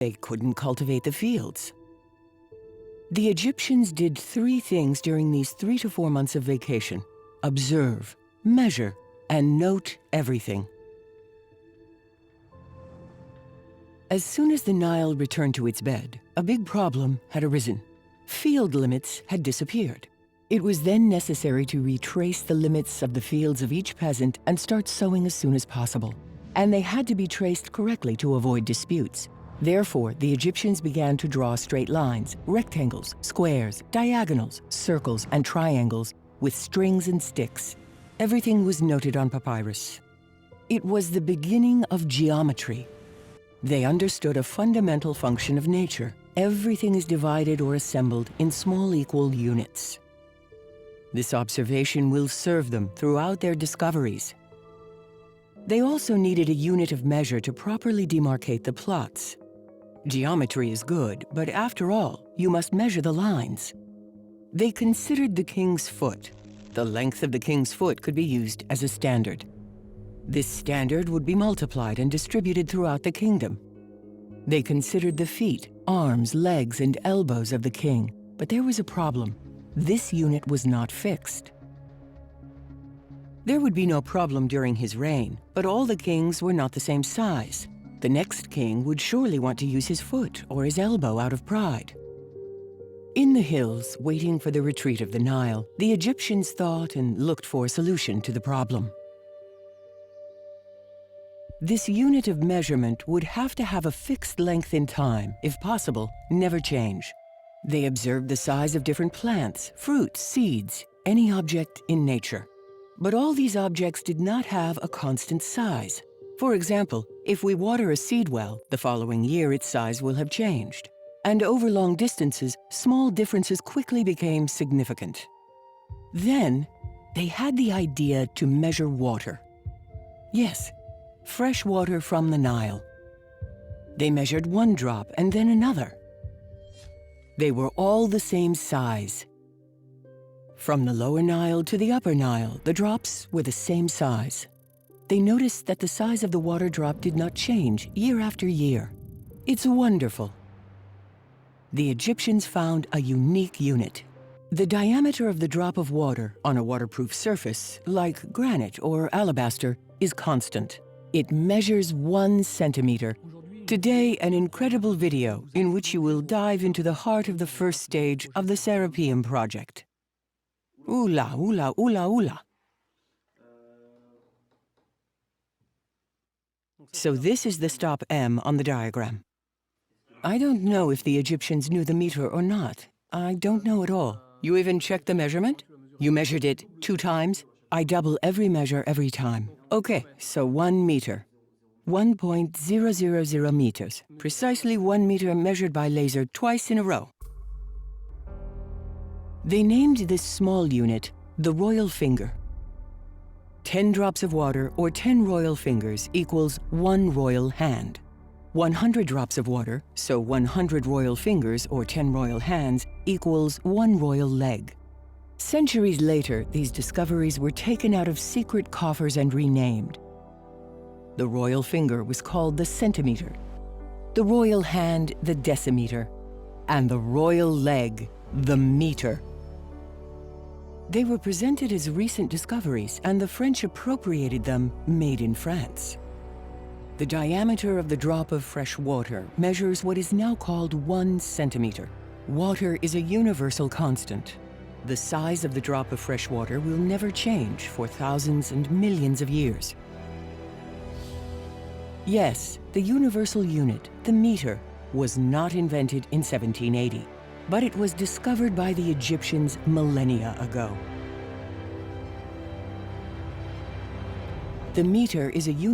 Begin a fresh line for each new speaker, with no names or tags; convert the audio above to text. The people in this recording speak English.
They couldn't cultivate the fields. The Egyptians did 3 things during these 3 to 4 months of vacation: observe, measure, and note everything. As soon as the Nile returned to its bed, a big problem had arisen. Field limits had disappeared. It was then necessary to retrace the limits of the fields of each peasant and start sowing as soon as possible. And they had to be traced correctly to avoid disputes. Therefore, the Egyptians began to draw straight lines, rectangles, squares, diagonals, circles, and triangles with strings and sticks. Everything was noted on papyrus. It was the beginning of geometry. They understood a fundamental function of nature. Everything is divided or assembled in small equal units. This observation will serve them throughout their discoveries. They also needed a unit of measure to properly demarcate the plots. Geometry is good, but after all, you must measure the lines. They considered the king's foot. The length of the king's foot could be used as a standard. This standard would be multiplied and distributed throughout the kingdom. They considered the feet, arms, legs, and elbows of the king, but there was a problem. This unit was not fixed. There would be no problem during his reign, but all the kings were not the same size. The next king would surely want to use his foot or his elbow out of pride. In the hills, waiting for the retreat of the Nile, the Egyptians thought and looked for a solution to the problem. This unit of measurement would have to have a fixed length in time, if possible, never change. They observed the size of different plants, fruits, seeds, any object in nature. But all these objects did not have a constant size. For example, if we water a seed well, the following year its size will have changed. And over long distances, small differences quickly became significant. Then, they had the idea to measure water. Yes, fresh water from the Nile. They measured 1 drop and then another. They were all the same size. From the lower Nile to the upper Nile, the drops were the same size. They noticed that the size of the water drop did not change year after year. It's wonderful. The Egyptians found a unique unit. The diameter of the drop of water on a waterproof surface, like granite or alabaster, is constant. It measures 1 centimeter. Today, an incredible video in which you will dive into the heart of the first stage of the Serapeum project. Oola, oola, oola, oola. So this is the stop M on the diagram. I don't know if the Egyptians knew the meter or not. I don't know at all. You even checked the measurement? You measured it 2 times? I double every measure every time. Okay, so 1 meter. 1.000 meters. Precisely 1 meter measured by laser twice in a row. They named this small unit the royal finger. 10 drops of water or 10 royal fingers equals 1 royal hand. 100 drops of water, so 100 royal fingers or 10 royal hands equals 1 royal leg. Centuries later, these discoveries were taken out of secret coffers and renamed. The royal finger was called the centimeter, the royal hand the decimeter, and the royal leg the meter. They were presented as recent discoveries, and the French appropriated them, made in France. The diameter of the drop of fresh water measures what is now called 1 centimeter. Water is a universal constant. The size of the drop of fresh water will never change for thousands and millions of years. Yes, the universal unit, the meter, was not invented in 1780, but it was discovered by the Egyptians millennia ago. The meter is a universal